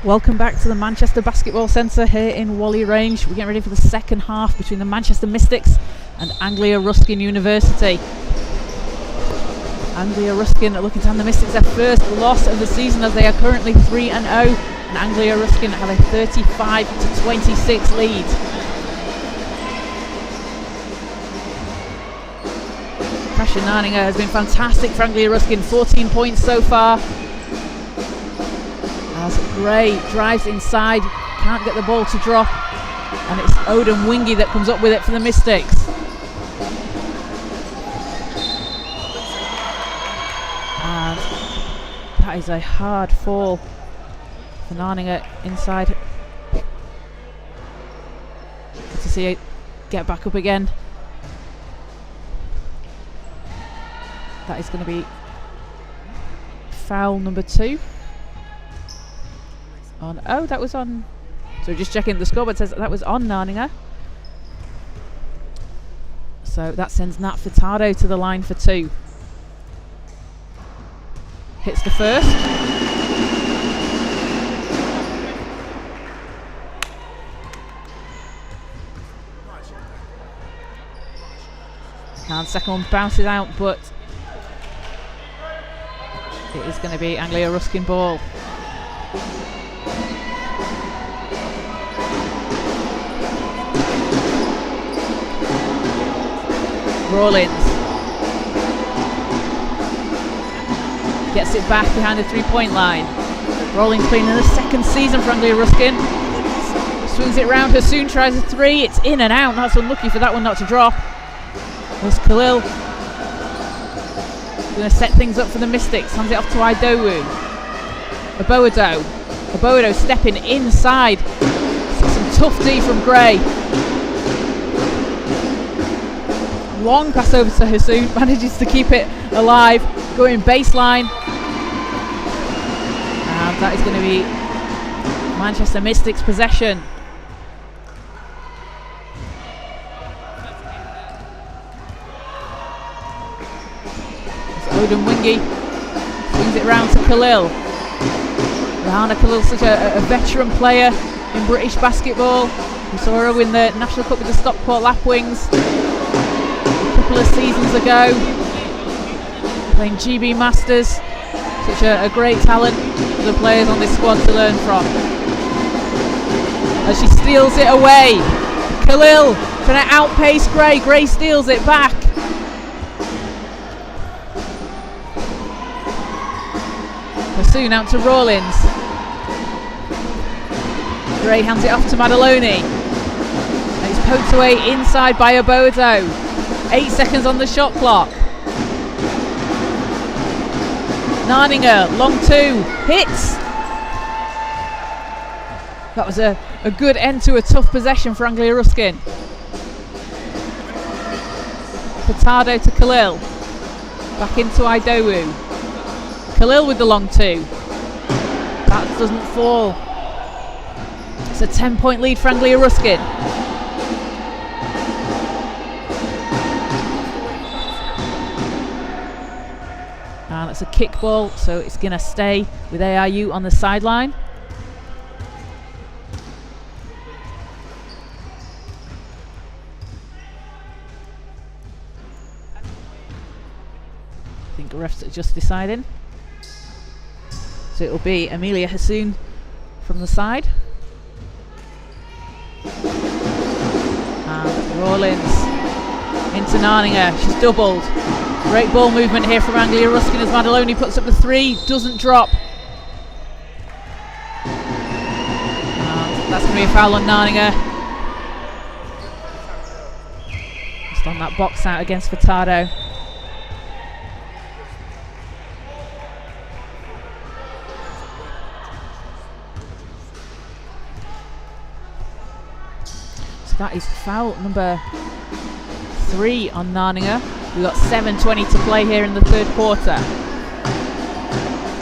Welcome back to the Manchester Basketball Centre here in Whalley Range. We're getting ready for the second half between the Manchester Mystics and Anglia Ruskin University. Anglia Ruskin are looking to hand the Mystics their first loss of the season as they are currently 3-0, and Anglia Ruskin have a 35-26 lead. Kasia Narninger has been fantastic for Anglia Ruskin, 14 points so far. As Gray drives inside, can't get the ball to drop, and it's Odin Wingy that comes up with it for the Mystics. And that is a hard fall for Narninger inside. Good to see it get back up again. That is going to be foul number 2. That was on. So just checking the scoreboard, says that was on Narninger. So that sends Nat Furtado to the line for 2. Hits the first. And second one bounces out, but it is going to be Anglia Ruskin ball. Rawlins gets it back behind the 3-point line. Rawlins playing in the second season for Anglia Ruskin. Swings it round, Hassoun tries a 3, it's in and out. That's unlucky for that one not to drop. There's Khalil. Going to set things up for the Mystics. Hands it off to Idowu. Abodo stepping inside. Some tough D from Gray. Long pass over to Hassoun, manages to keep it alive, going baseline. And that is going to be Manchester Mystics possession. Odin Wingy swings it round to Khalil. Rahana Khalil, such a veteran player in British basketball. We saw her win the National Cup with the Stockport Lapwings a couple of seasons ago. Playing GB Masters. Such a great talent for the players on this squad to learn from. As she steals it away. Khalil trying to outpace Gray. Gray steals it back. Soon out to Rawlins. Gray hands it off to Madaloni. And it's poked away inside by Abodo. 8 seconds on the shot clock. Narninger, long 2, hits. That was a good end to a tough possession for Anglia Ruskin. Furtado to Khalil. Back into Idowu. Khalil with the long 2. That doesn't fall. It's a 10-point lead for Anglia Ruskin. And it's a kick ball, so it's going to stay with ARU on the sideline. I think the refs are just deciding. So it will be Amelia Hassoun from the side. And Rawlins into Narninger. She's doubled. Great ball movement here from Anglia Ruskin as Madaloni puts up the 3. Doesn't drop. And that's going to be a foul on Narninger. Just on that box out against Furtado. That is foul number 3 on Narninger. We've got 7:20 to play here in the third quarter.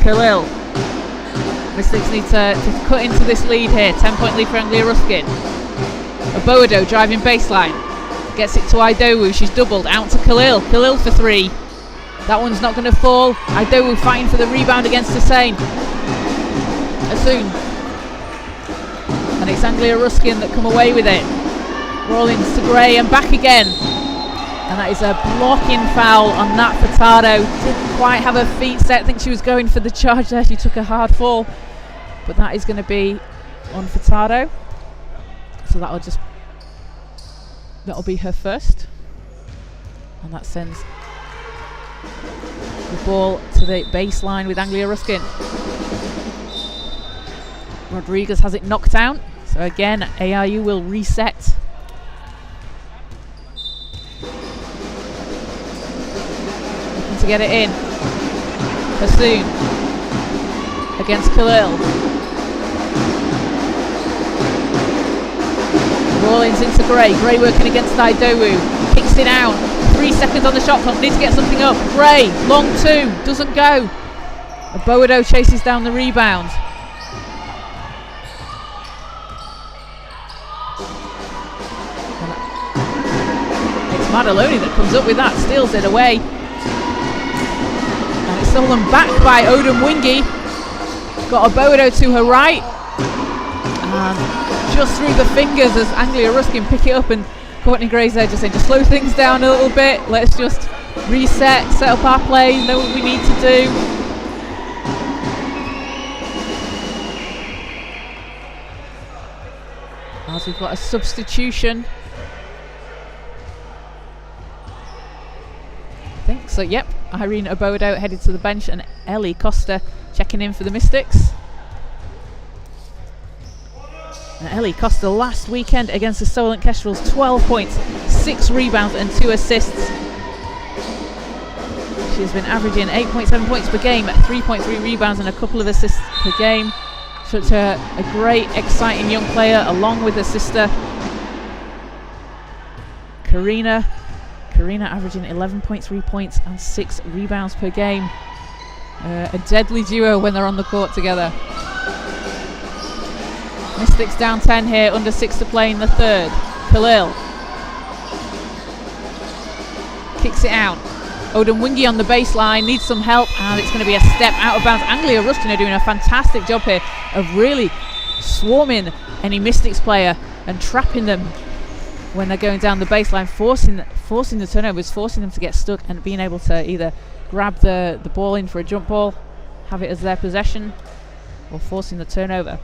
Khalil. Mystics need to cut into this lead here. 10-point lead for Anglia Ruskin. Abodo driving baseline. Gets it to Idowu. She's doubled. Out to Khalil. Khalil for 3. That one's not going to fall. Idowu fighting for the rebound against Hassoun. and it's Anglia Ruskin that come away with it. Rawlins to Gray and back again, and that is a blocking foul on Nat Furtado. Didn't quite have her feet set. I think she was going for the charge there. She took a hard fall, but that is going to be on Furtado, so that'll be her first, and that sends the ball to the baseline with Anglia Ruskin. Rodriguez has it knocked out, so again ARU will reset. Looking to get it in. Hassoun against Khalil. Rawlins into Gray. Gray working against Idowu. Kicks it out. 3 seconds on the shot clock. Needs to get something up. Gray, long two, doesn't go. Aboado chases down the rebound. It's Madaloni that comes up with that, steals it away. And it's stolen back by Odemwingie. Got Aboado to her right. And just through the fingers as Anglia Ruskin pick it up, and Courtney Gray's there just saying, just slow things down a little bit, let's just reset, set up our play, know what we need to do. As we've got a substitution. I think so, yep. Irene Aboado headed to the bench, and Ellie Costa checking in for the Mystics. And Ellie Costa last weekend against the Solent Kestrels, 12 points, 6 rebounds and 2 assists. She has been averaging 8.7 points per game, 3.3 rebounds and a couple of assists per game. Such a great, exciting young player, along with her sister Karina averaging 11.3 points and 6 rebounds per game. A deadly duo when they're on the court together. Mystics down 10 here, under 6 to play in the third. Khalil kicks it out. Odemwingie on the baseline, needs some help, and it's going to be a step out of bounds. Anglia Ruskin are doing a fantastic job here of really swarming any Mystics player and trapping them when they're going down the baseline, forcing the turnovers, forcing them to get stuck, and being able to either grab the ball in for a jump ball, have it as their possession, or forcing the turnover.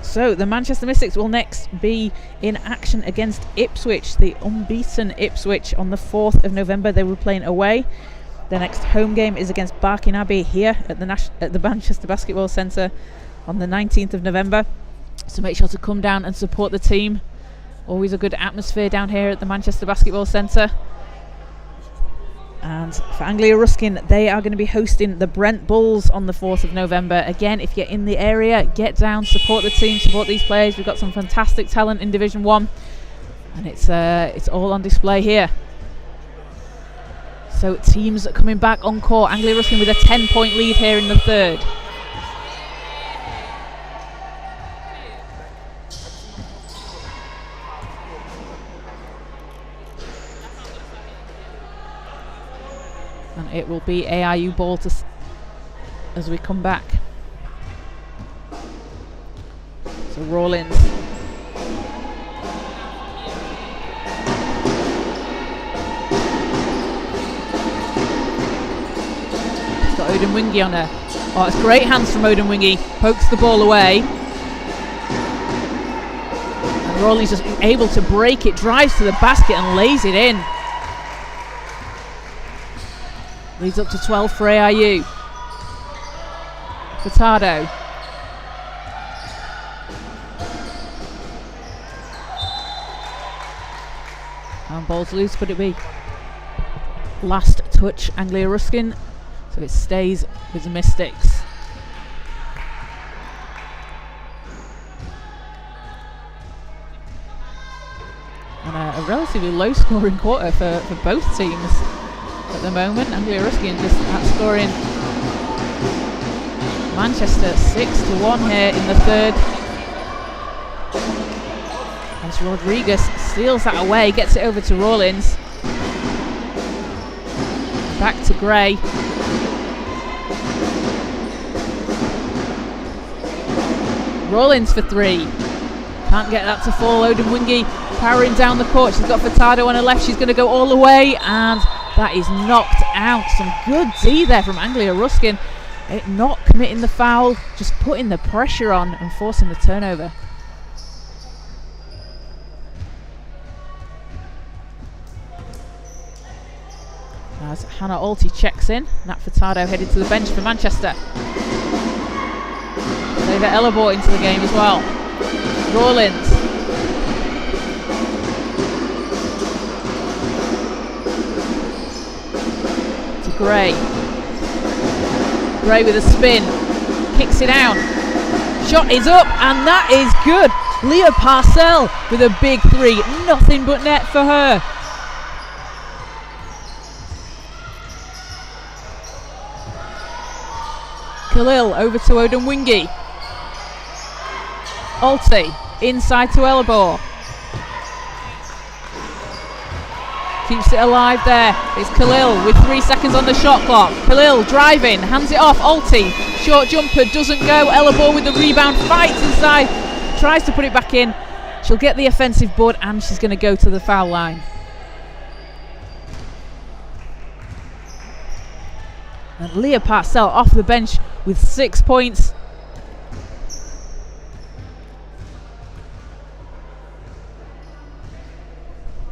So the Manchester Mystics will next be in action against Ipswich, the unbeaten Ipswich, on the 4th of November. They were playing away. Their next home game is against Barking Abbey here at the Manchester Basketball Centre on the 19th of November. So make sure to come down and support the team. Always a good atmosphere down here at the Manchester Basketball Centre. And for Anglia Ruskin, they are going to be hosting the Brent Bulls on the 4th of November. Again, if you're in the area, get down, support the team, support these players. We've got some fantastic talent in Division 1, and it's all on display here. So teams coming back on court. Anglia Ruskin with a 10-point lead here in the third. And it will be ARU ball as we come back. So Rawlins. She's got Odemwingie on her. Oh, it's great hands from Odemwingie. Pokes the ball away. And Rawlins just able to break it, drives to the basket and lays it in. Leads up to 12 for ARU. Furtado. And ball's loose, could it be? Last touch, Anglia Ruskin. So it stays with the Mystics. And a relatively low scoring quarter for both teams. At the moment, Anglia Ruskin just outscoring Manchester 6-1 here in the third. As Rodriguez steals that away, gets it over to Rawlins. Back to Gray. Rawlins for 3. Can't get that to fall. Odemwingie powering down the court. She's got Furtado on her left. She's going to go all the way, and that is knocked out. Some good D there from Anglia Ruskin. It not committing the foul, just putting the pressure on and forcing the turnover. As Hannah Alty checks in, Nat Furtado headed to the bench for Manchester. David Ellabor into the game as well. Rawlins. To Gray. Gray with a spin. Kicks it down. Shot is up, and that is good. Leah Parcell with a big 3. Nothing but net for her. Khalil over to Odemwingie. Alty inside to Ellabor. Keeps it alive there. It's Khalil with 3 seconds on the shot clock. Khalil driving, hands it off. Alty, short jumper, doesn't go. Ellabor with the rebound, fights inside, tries to put it back in. She'll get the offensive board, and she's going to go to the foul line. And Leah Parcell off the bench with 6 points.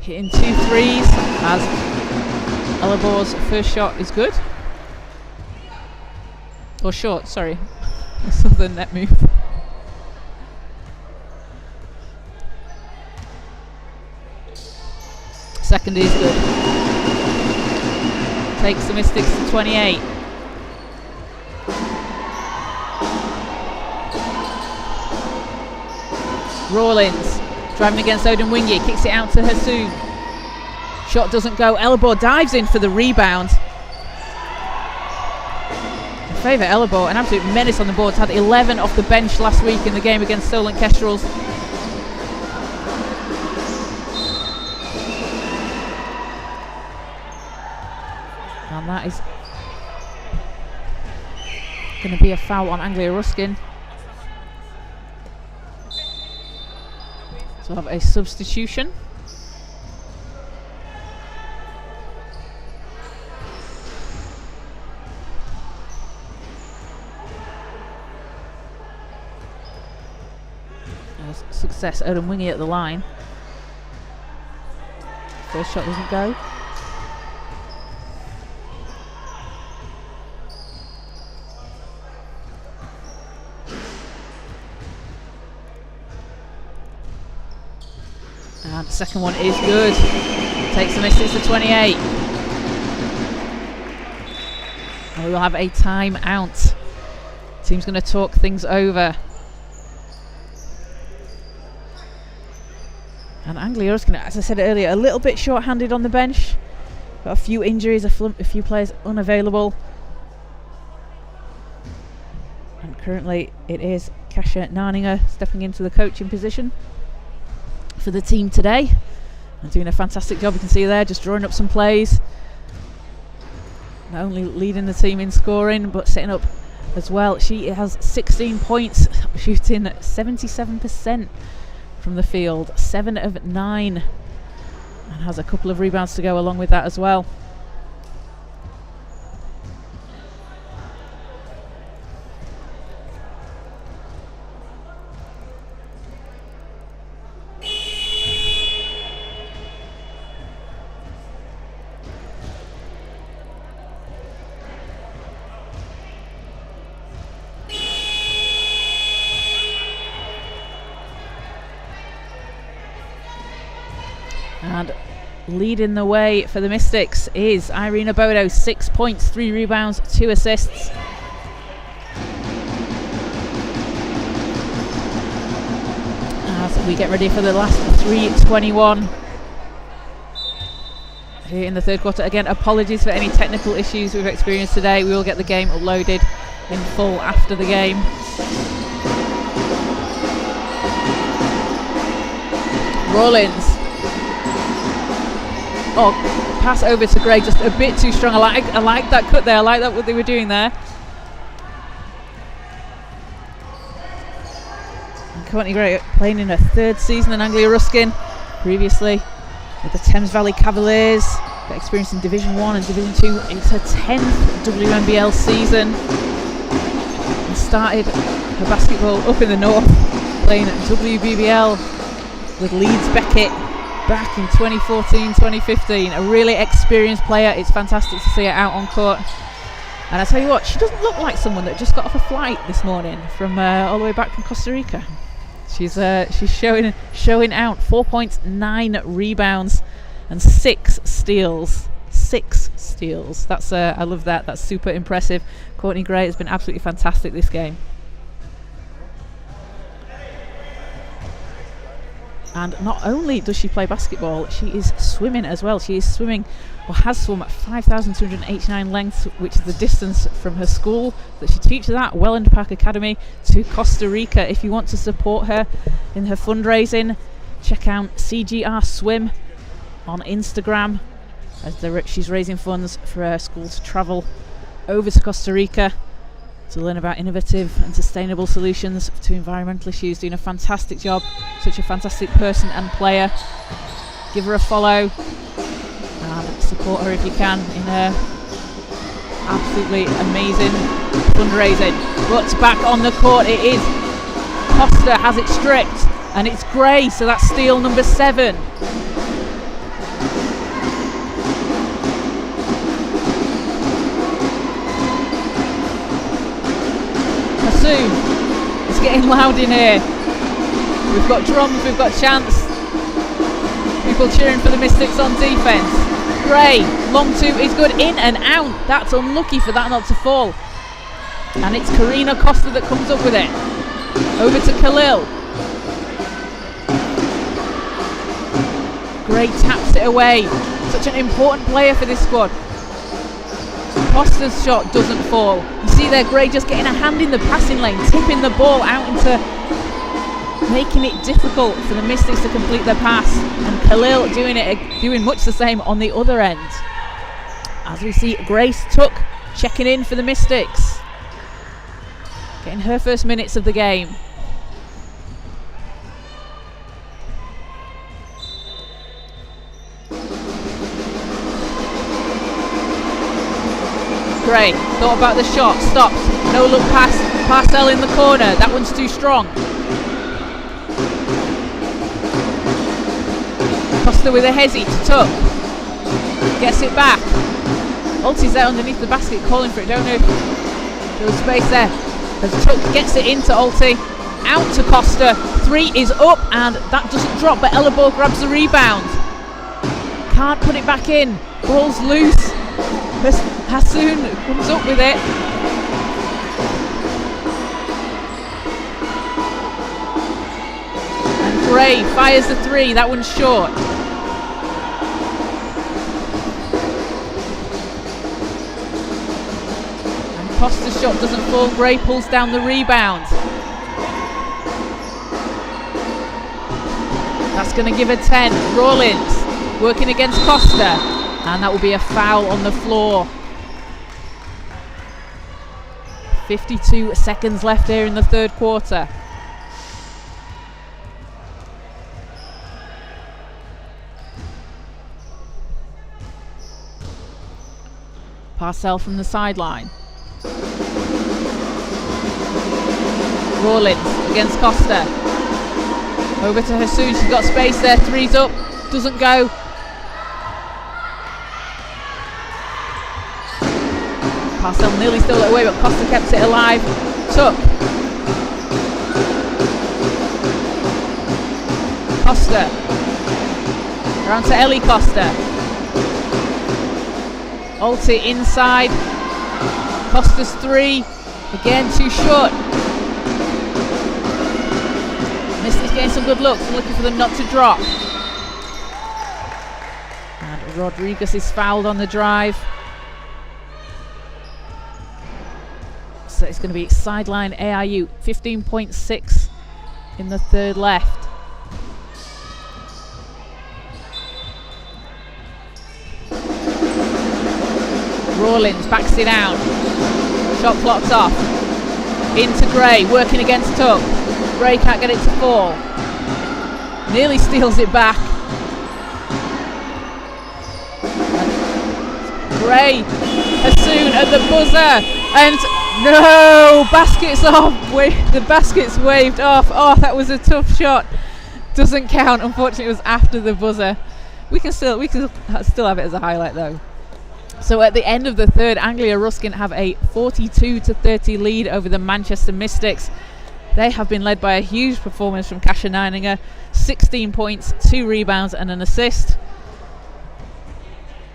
Hitting 2 threes as Ellabor's first shot is good. Or short, sorry. I saw the net move. Second is good. Takes the Mystics to 28. Rawlins driving against Odemwingie, kicks it out to Hasoon. Shot doesn't go. Ellabor dives in for the rebound. In favour Ellabor, an absolute menace on the boards. Had 11 off the bench last week in the game against Solent Kestrels. And that is going to be a foul on Anglia Ruskin. So we'll have a substitution. Success, Odemwingie at the line. First shot doesn't go. And the second one is good. Takes the Mystics to 28. And we will have a timeout. Team's going to talk things over. And Anglia Ruskin, as I said earlier, a little bit short-handed on the bench. Got a few injuries, a few players unavailable. And currently it is Kasia Narninger stepping into the coaching position for the team today and doing a fantastic job. You can see there, just drawing up some plays. Not only leading the team in scoring, but setting up as well. She has 16 points, shooting 77% from the field, 7 of 9, and has a couple of rebounds to go along with that as well. And leading the way for the Mystics is Irina Bodo, 6 points, 3 rebounds, 2 assists. As we get ready for the last 3:21 here in the third quarter. Again, apologies for any technical issues we've experienced today. We will get the game uploaded in full after the game. Rawlins. Oh, pass over to Gray, just a bit too strong. I like that cut there. I like that what they were doing there. And Courtney Gray playing in her 3rd season in Anglia Ruskin, previously with the Thames Valley Cavaliers. Got experience in Division 1 and Division 2. It's her 10th WNBL season. And started her basketball up in the north, playing at WBBL with Leeds Beckett back in 2014-2015. A really experienced player. It's fantastic to see her out on court. And I tell you what, she doesn't look like someone that just got off a flight this morning from all the way back from Costa Rica. She's showing out 4 points, 9 rebounds, and 6 steals. 6 steals. That's I love that. That's super impressive. Courtney Gray has been absolutely fantastic this game. And not only does she play basketball, she is swimming as well. She is swimming, or has swum at 5,289 lengths, which is the distance from her school that she teaches at, Welland Park Academy, to Costa Rica. If you want to support her in her fundraising, check out CGR Swim on Instagram, as she's raising funds for her school to travel over to Costa Rica to learn about innovative and sustainable solutions to environmental issues. Doing a fantastic job. Such a fantastic person and player. Give her a follow and support her if you can in her absolutely amazing fundraising. But back on the court it is. Costa has it stripped and it's Gray, so that's steal number 7. It's getting loud in here. We've got drums, we've got chants. People cheering for the Mystics on defense. Gray, long 2 is good, in and out. That's unlucky for that not to fall. And it's Karina Costa that comes up with it. Over to Khalil. Gray taps it away. Such an important player for this squad. Costa's shot doesn't fall. You see there, Gray just getting a hand in the passing lane, tipping the ball out into, making it difficult for the Mystics to complete their pass. And Khalil doing much the same on the other end. As we see Grace Tuck checking in for the Mystics, getting her first minutes of the game. Gray thought about the shot, stopped, no look pass, Parcell in the corner, that one's too strong. Costa with a hezzy to Tuck, gets it back. Ulti's there underneath the basket calling for it, don't know if there was space there. As Tuck gets it into Ulti, out to Costa, 3 is up and that doesn't drop, but Ella Ball grabs the rebound. Can't put it back in, ball's loose. Hassoun comes up with it. And Gray fires the 3, that one's short. And Costa's shot doesn't fall, Gray pulls down the rebound. That's going to give her 10. Rawlins working against Costa. And that will be a foul on the floor. 52 seconds left here in the 3rd quarter. Parcell from the sideline. Rawlins against Costa. Over to Hassoun, she's got space there, 3's up, doesn't go. Parcell nearly stole it away, but Costa kept it alive. Tuck. Costa. Around to Ellie Costa. Ulti inside. Costa's 3. Again, too short. Mystics getting some good looks, looking for them not to drop. And Rodriguez is fouled on the drive. So it's going to be sideline AIU, 15.6 in the 3rd left. Rawlins backs it down. Shot clock's off. Into Gray, working against Tuck. Gray can't get it to fall. Nearly steals it back. Gray, Hassoon at the buzzer, and no, basket's off. The basket's waved off. Oh, that was a tough shot. Doesn't count. Unfortunately, it was after the buzzer. We can still have it as a highlight though. So at the end of the third, Anglia Ruskin have a 42-30 lead over the Manchester Mystics. They have been led by a huge performance from Kasia Neininger, 16 points, 2 rebounds and an assist.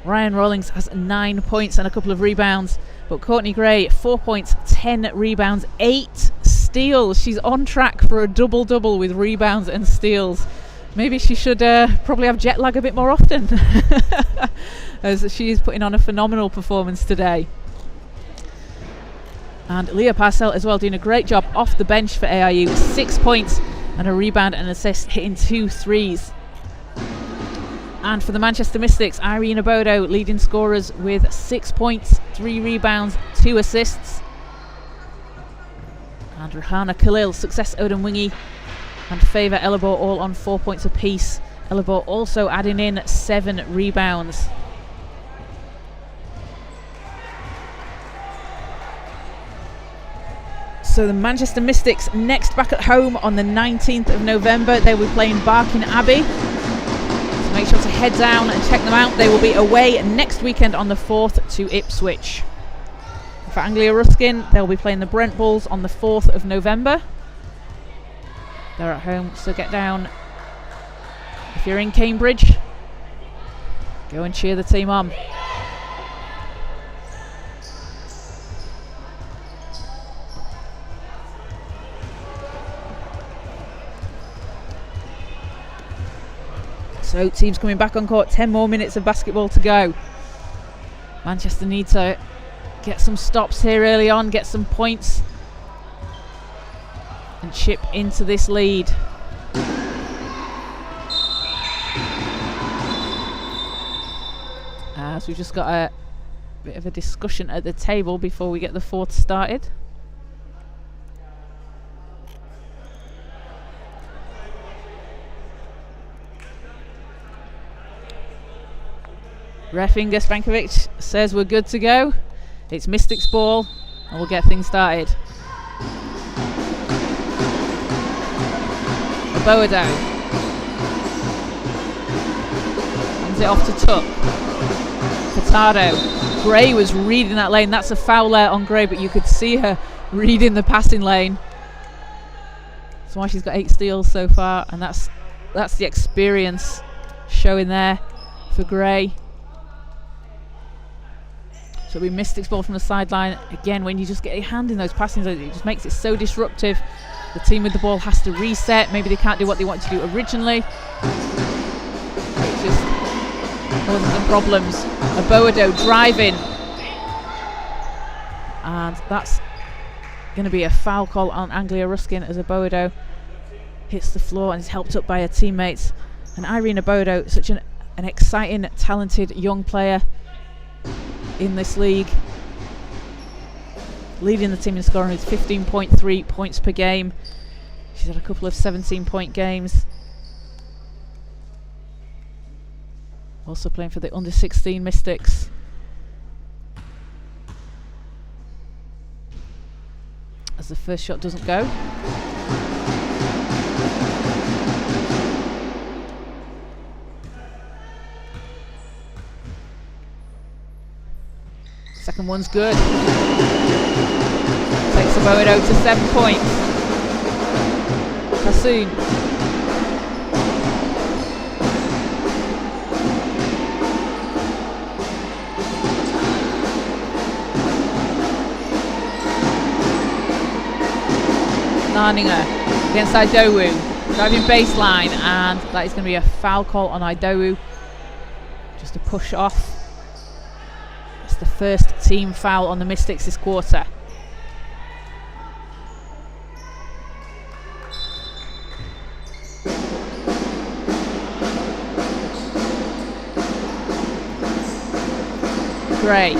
Ryan Rawlings has 9 points and a couple of rebounds, but Courtney Gray, 4 points, 10 rebounds, 8 steals. She's on track for a double-double with rebounds and steals. Maybe she should probably have jet lag a bit more often, as she is putting on a phenomenal performance today. And Leah Parcell as well, doing a great job off the bench for AIU. 6 points and a rebound and assist, hitting 2 threes. And for the Manchester Mystics, Irene Obodo leading scorers with 6 points, 3 rebounds, 2 assists. And Rahana Khalil, Success Odemwingie and Favour Ellabor all on 4 points apiece. Ellabor also adding in 7 rebounds. So the Manchester Mystics next back at home on the 19th of November. They will be playing Barking Abbey. So make sure to head down and check them out. They will be away next weekend on the 4th to Ipswich. For Anglia Ruskin, they'll be playing the Brent Bulls on the 4th of November. They're at home, so get down. If you're in Cambridge, go and cheer the team on. So teams coming back on court, 10 more minutes of basketball to go. Manchester need to get some stops here early on, get some points and chip into this lead. So we've just got a bit of a discussion at the table before we get the fourth started. Ref Inga Spankovic says we're good to go. It's Mystics ball and we'll get things started. Oboado hands it off to Tuck. Furtado. Gray was reading that lane. That's a foul there on Gray, but you could see her reading the passing lane. That's why she's got 8 steals so far, and that's the experience showing there for Gray. So we Mystics ball from the sideline. Again, when you just get your hand in those passing zones, it just makes it so disruptive. The team with the ball has to reset. Maybe they can't do what they wanted to do originally. It just causes some problems. Oboado driving. And that's going to be a foul call on Anglia Ruskin as Oboado hits the floor and is helped up by her teammates. And Irene Oboado, such an exciting, talented young player in this league, leading the team in scoring with 15.3 points per game. She's had a couple of 17-point games. Also playing for the under-16 Mystics. As the first shot doesn't go. Second one's good. Takes Oboado to 7 points. Hassoon. Neininger against Idowu. Driving baseline, and that is going to be a foul call on Idowu. Just a push off. The first team foul on the Mystics this quarter. Gray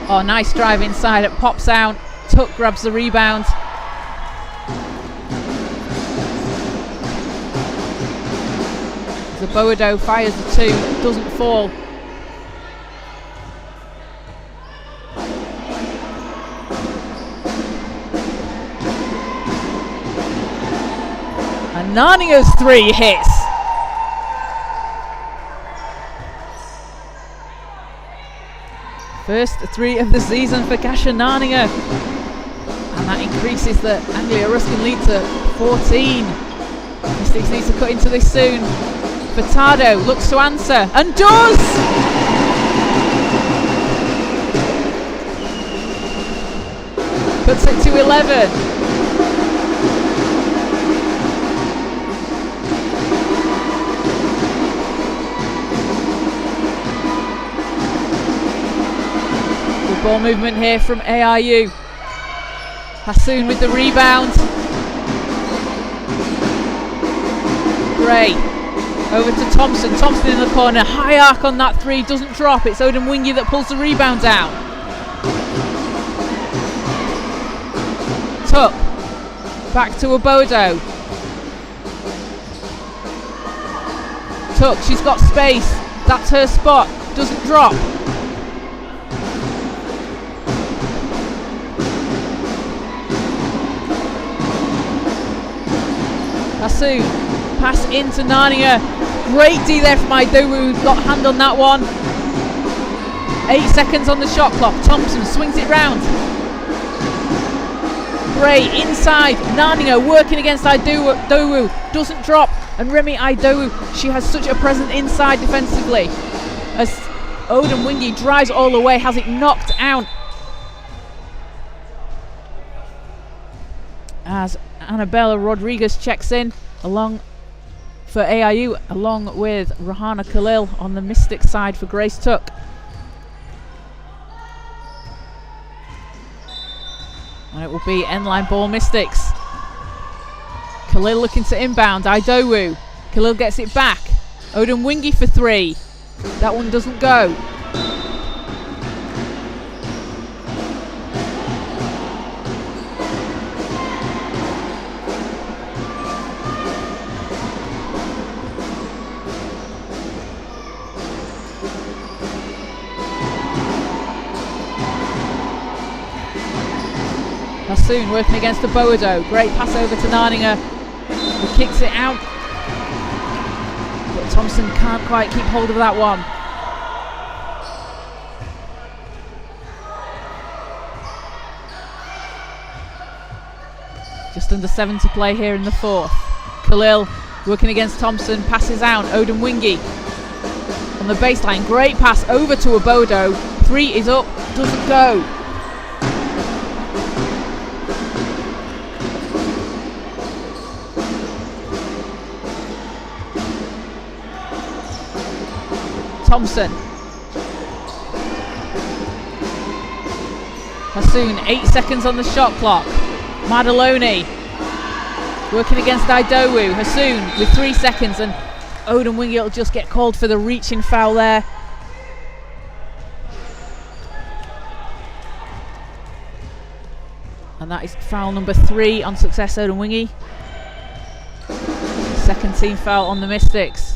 Oh, nice drive inside, it pops out. Tuck grabs the rebound. Zaboado fires the two, doesn't fall. And Narninga's three hits. First three of the season for Kasia Narninga. And that increases the Anglia Ruskin lead to 14. Mystics needs to cut into this soon. Furtado looks to answer and does! Puts it to 11. Good ball movement here from ARU. Hassoun with the rebound. Gray over to Thompson. Thompson in the corner. High arc on that three. Doesn't drop. It's Odemwingie that pulls the rebound down. Tuck. Back to Obodo. Tuck. She's got space. That's her spot. Doesn't drop. Hassoun, pass into Narninga. Great D there from Idowu, got hand on that one. 8 seconds on the shot clock. Thompson swings it round. Gray inside. Narninga working against Idowu. Doesn't drop. And Remy Idowu, she has such a presence inside defensively. As Odemwingie drives all the way, has it knocked out. As Annabella Rodriguez checks in along for AIU, along with Rahana Khalil on the Mystic side for Grace Tuck. And it will be end-line ball Mystics. Khalil looking to inbound. Idowu. Khalil gets it back. Odemwingie for three. That one doesn't go. Hassoun working against Obodo. Great pass over to Narninga. He kicks it out. But Thompson can't quite keep hold of that one. Just under 7 to play here in the fourth. Khalil working against Thompson. Passes out. Odemwingie on the baseline. Great pass over to Obodo. Three is up. Doesn't go. Thompson. Hassoun, 8 seconds on the shot clock. Madaloni working against Idowu. Hassoun with 3 seconds, and Odemwingie will just get called for the reaching foul there. And that is foul number 3 on Success Odemwingie. Second team foul on the Mystics.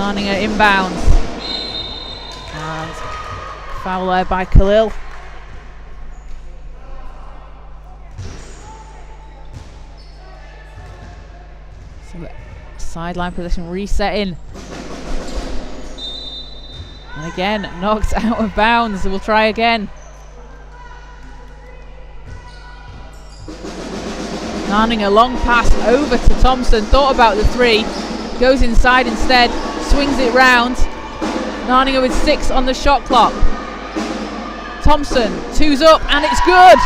Narninga inbounds. And foul there by Khalil. So sideline position resetting. And again, knocked out of bounds. We'll try again. Narninga long pass over to Thompson. Thought about the three. Goes inside instead. Swings it round. Narninga with 6 on the shot clock. Thompson, 2's up, and it's good!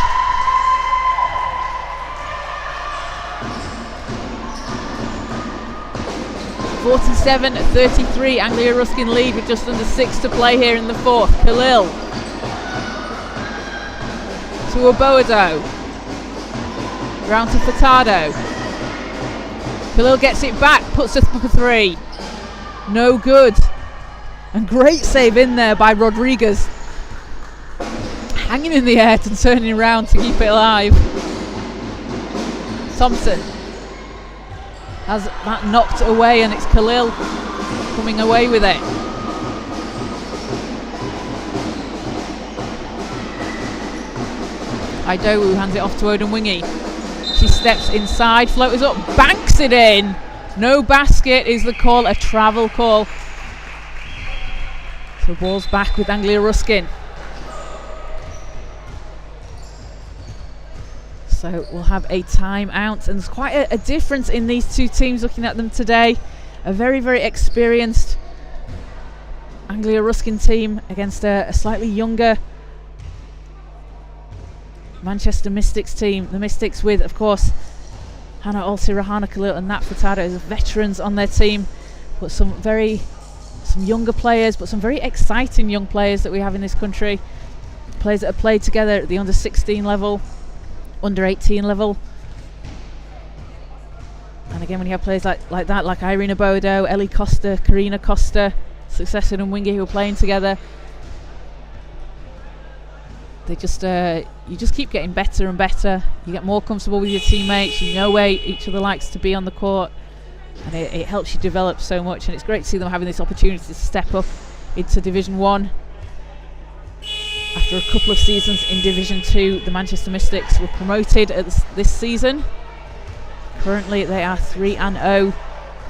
(47-33), Anglia Ruskin lead with just under 6 to play here in the fourth. Khalil to Obodo. Round to Furtado. Khalil gets it back, puts it up for 3. No good. And great save in there by Rodriguez. Hanging in the air and turning around to keep it alive. Thompson has that knocked away, and it's Khalil coming away with it. Idowu hands it off to Odemwingie. She steps inside, floaters up, banks it in. No basket is the call, a travel call. So ball's back with Anglia Ruskin. So we'll have a timeout, and there's quite a difference in these two teams looking at them today. A very, very experienced Anglia Ruskin team against a slightly younger Manchester Mystics team. The Mystics with, of course, Hannah Alty, Rahana Khalil and Nat Furtado as veterans on their team, but some younger players, but some very exciting young players that we have in this country. Players that have played together at the under 16 level, under 18 level. And again, when you have players like that, like Irina Bodo, Ellie Costa, Karina Costa, Successor and Wingy, who are playing together, they just you just keep getting better and better. You get more comfortable with your teammates. You know where each other likes to be on the court, and it helps you develop so much. And it's great to see them having this opportunity to step up into Division 1. After a couple of seasons in Division 2, the Manchester Mystics were promoted this season. Currently they are 3-0,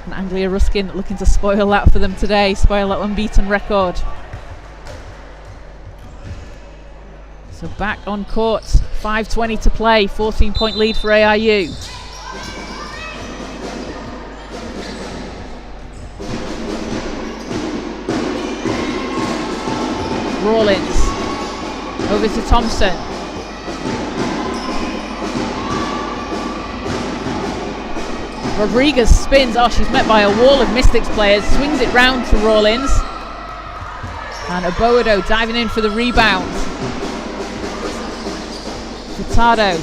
and Anglia Ruskin looking to spoil that for them today, spoil that unbeaten record. So back on court, 5:20 to play, 14-point lead for ARU. Rawlins over to Thompson. Rodriguez spins. Oh, she's met by a wall of Mystics players. Swings it round to Rawlins. And Oboado diving in for the rebound. Furtado.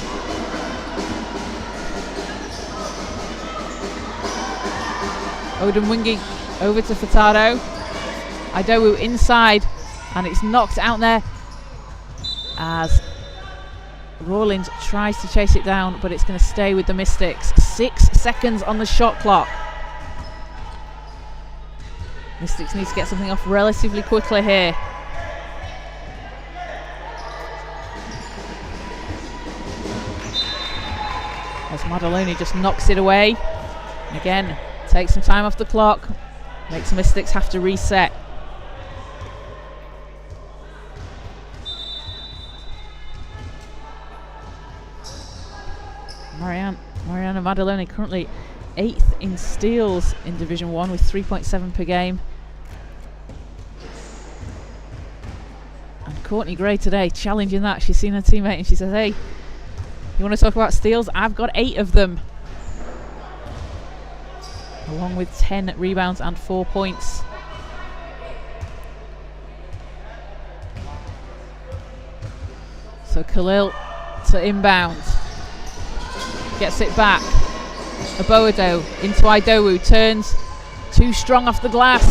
Odemwingie over to Furtado. Idowu inside, and it's knocked out there as Rawlins tries to chase it down, but it's going to stay with the Mystics. 6 seconds on the shot clock. Mystics need to get something off relatively quickly here. As Madaloni just knocks it away. And again, takes some time off the clock. Makes the Mystics have to reset. Mariana Madaloni currently 8th in steals in Division 1 with 3.7 per game. And Courtney Gray today challenging that. She's seen her teammate and she says, hey, you want to talk about steals? I've got 8 of them. Along with 10 rebounds and 4 points. So Khalil to inbound. Gets it back. Oboado into Idowu. Turns. Too strong off the glass.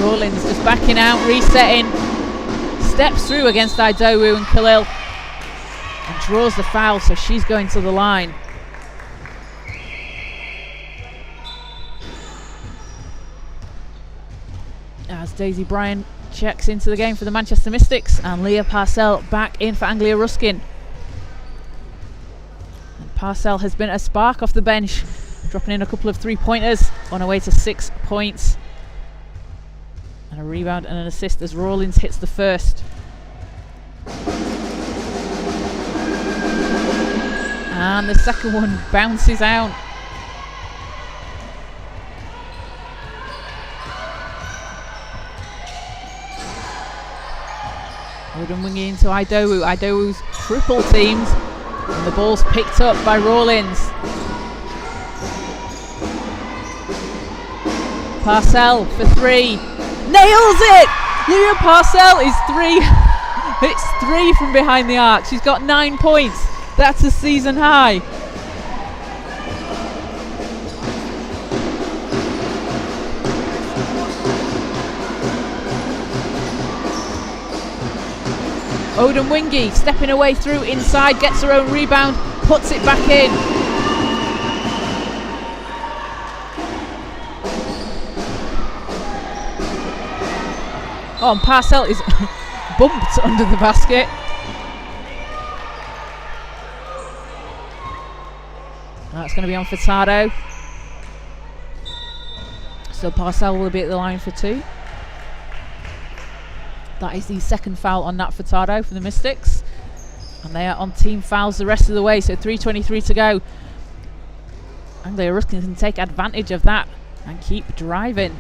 Rawlins just backing out, resetting. Steps through against Idowu and Khalil. And draws the foul, so she's going to the line. As Daisy Bryan checks into the game for the Manchester Mystics, and Leah Parcell back in for Anglia Ruskin. And Parcell has been a spark off the bench, dropping in a couple of 3-pointers on her way to 6 points. And a rebound and an assist as Rawlins hits the first. And the second one bounces out. Odemwingie into Idowu. Idowu's triple teamed, and the ball's picked up by Rawlins. Parcell for 3. Nails it! Leah Parcell is It's 3 from behind the arc. She's got 9 points. That's a season high. Odin Wingy stepping away through inside, gets her own rebound, puts it back in. Oh, and Parcell is bumped under the basket. That's going to be on Furtado. So Parcell will be at the line for 2. That is the second foul on Nat Furtado for the Mystics. And they are on team fouls the rest of the way, so 3:23 to go. Anglia Ruskin can take advantage of that and keep driving.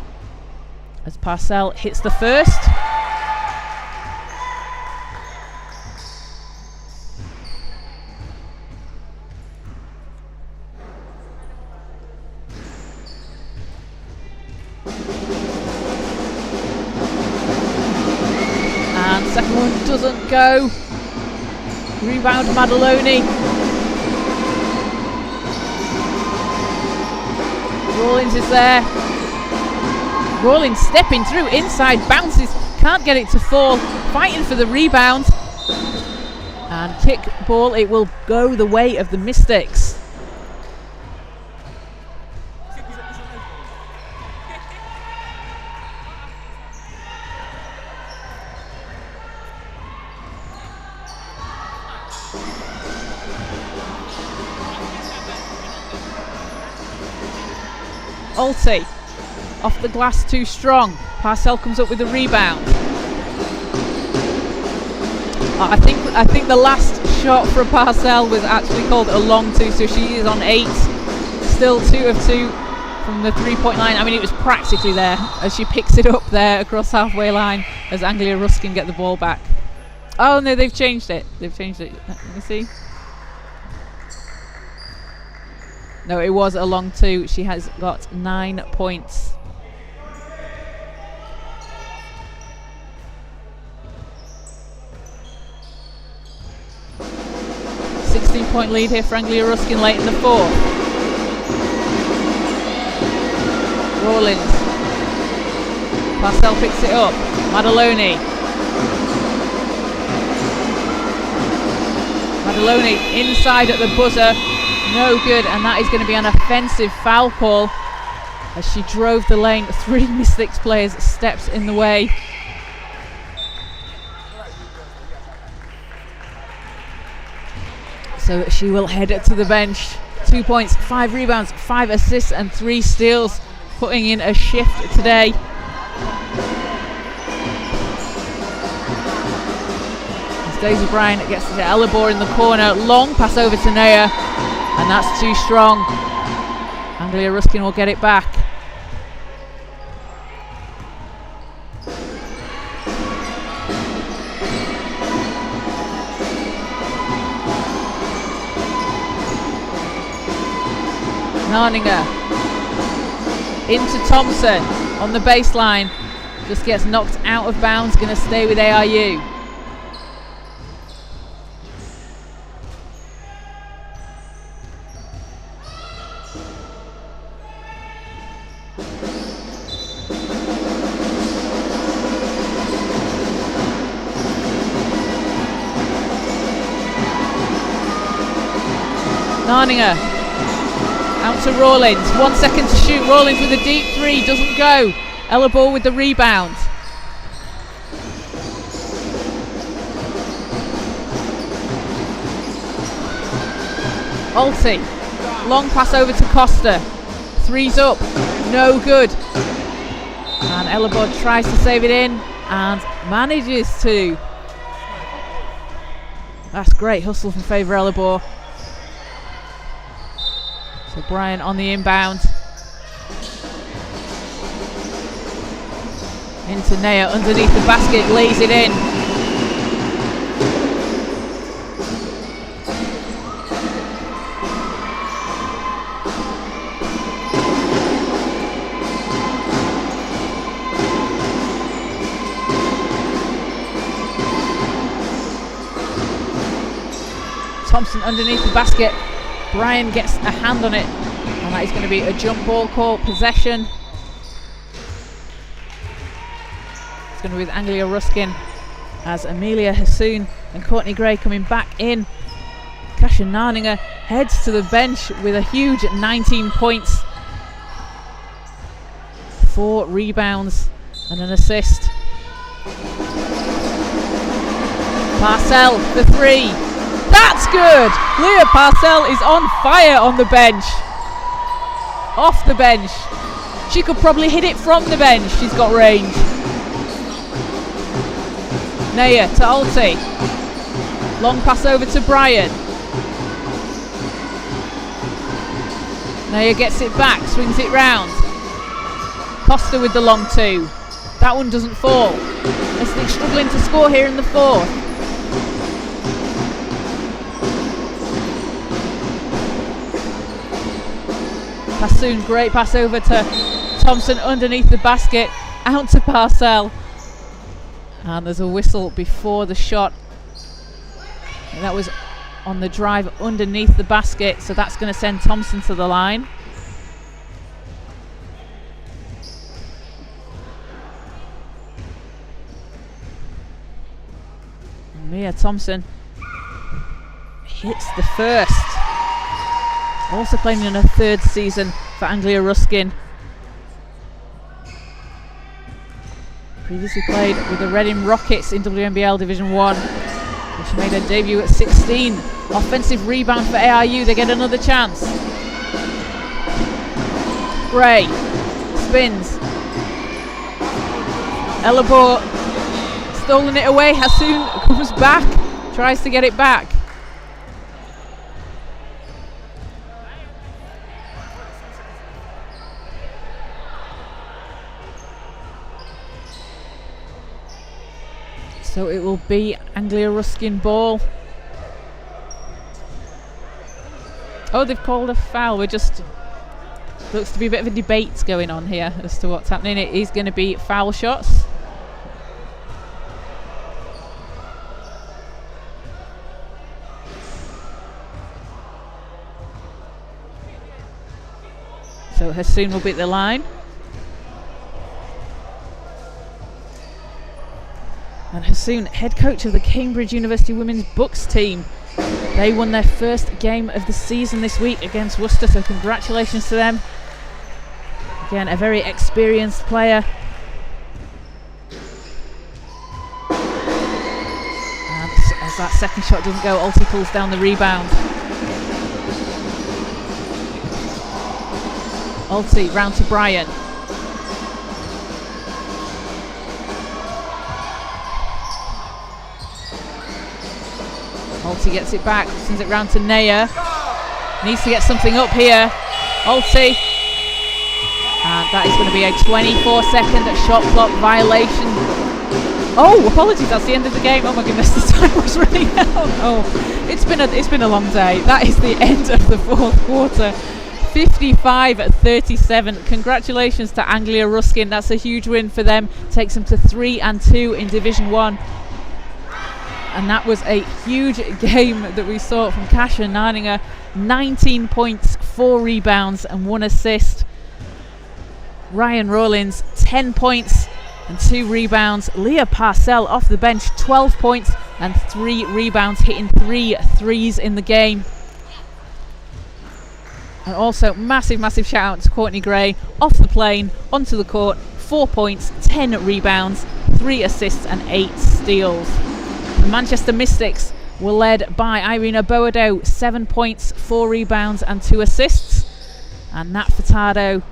As Parcell hits the first. And second one doesn't go. Rebound Madaloni. Rawlins is there. Rawlins stepping through inside, bounces, can't get it to fall, fighting for the rebound. And kick ball, it will go the way of the Mystics. Alty. Off the glass too strong. Parcell comes up with the rebound. I think the last shot for Parcell was actually called a long 2, so she is on 8. Still 2 of 2 from the 3-point line. I mean, it was practically there as she picks it up there across halfway line as Anglia Ruskin get the ball back. Oh no, they've changed it. Let me see. No, it was a long 2. She has got 9 points. Point lead here for Anglia Ruskin late in the 4th. Rawlins. Parcell picks it up. Madaloni. Madaloni inside at the buzzer. No good, and that is going to be an offensive foul call as she drove the lane. 3 Mystics players steps in the way. So she will head to the bench. 2 points, 5 rebounds, 5 assists and 3 steals, putting in a shift today. As Daisy Bryan gets to Elibor in the corner, long pass over to Naya, and that's too strong. Anglia Ruskin will get it back. Narninger into Thompson on the baseline, just gets knocked out of bounds, going to stay with ARU. Narninger out to Rawlins, 1 second to shoot. Rawlins with a deep 3, doesn't go. Elibor with the rebound. Alty, long pass over to Costa. 3's up, no good. And Elibor tries to save it in and manages to. That's great hustle from Favour Elibor. So Bryan on the inbound. Into Naya underneath the basket, lays it in. Thompson underneath the basket. Bryan gets a hand on it, and that is going to be a jump ball call, possession. It's going to be with Anglia Ruskin as Amelia Hassoun and Courtney Gray coming back in. Kasia Narninger heads to the bench with a huge 19 points, 4 rebounds and an assist. Parcell the 3. That's good! Leah Parcell is on fire on the bench. Off the bench. She could probably hit it from the bench. She's got range. Naya to Alti. Long pass over to Bryan. Naya gets it back, swings it round. Costa with the long 2. That one doesn't fall. Essex struggling to score here in the 4th. Hassoun, great pass over to Thompson underneath the basket, out to Parcell. And there's a whistle before the shot. And that was on the drive underneath the basket, so that's going to send Thompson to the line. Mia Thompson hits the first. Also playing in her 3rd season for Anglia Ruskin. Previously played with the Reading Rockets in WNBL Division 1. She made her debut at 16. Offensive rebound for ARU. They get another chance. Gray spins. Elabor stolen it away. Hassoun comes back, tries to get it back. So it will be Anglia Ruskin ball. Oh, they've called a foul. Looks to be a bit of a debate going on here as to what's happening. It is going to be foul shots. So Hassoun will be at the line. And Hassoun, head coach of the Cambridge University Women's Bucks team. They won their first game of the season this week against Worcester, so congratulations to them. Again, a very experienced player. And as that second shot doesn't go, Alti pulls down the rebound. Alti round to Bryan. Alti gets it back, sends it round to Naya. Needs to get something up here. Alti. And that is going to be a 24-second shot clock violation. Oh, apologies, that's the end of the game. Oh my goodness, the time was running out. Oh, it's been a long day. That is the end of the 4th quarter. 55-37. Congratulations to Anglia Ruskin. That's a huge win for them. Takes them to 3-2 in Division 1. And that was a huge game that we saw from Kasia Narninger. 19 points, 4 rebounds and 1 assist. Ryan Rawlins, 10 points and 2 rebounds. Leah Parcell off the bench, 12 points and 3 rebounds, hitting 3 threes in the game. And also massive shout out to Courtney Gray, off the plane, onto the court, 4 points, 10 rebounds, 3 assists and 8 steals. The Manchester Mystics were led by Irina Boado, 7 points, 4 rebounds and 2 assists. And Nat Furtado,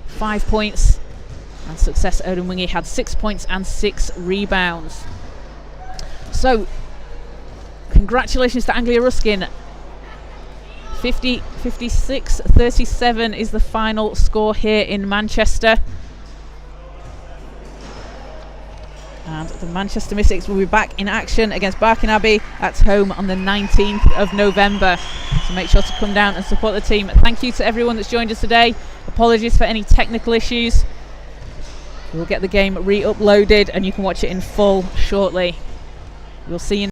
5 points. And Success Odemwingie had 6 points and 6 rebounds. So, congratulations to Anglia Ruskin. 56-37 is the final score here in Manchester. And the Manchester Mystics will be back in action against Barking Abbey at home on the 19th of November. So make sure to come down and support the team. Thank you to everyone that's joined us today. Apologies for any technical issues. We'll get the game re-uploaded and you can watch it in full shortly. We'll see you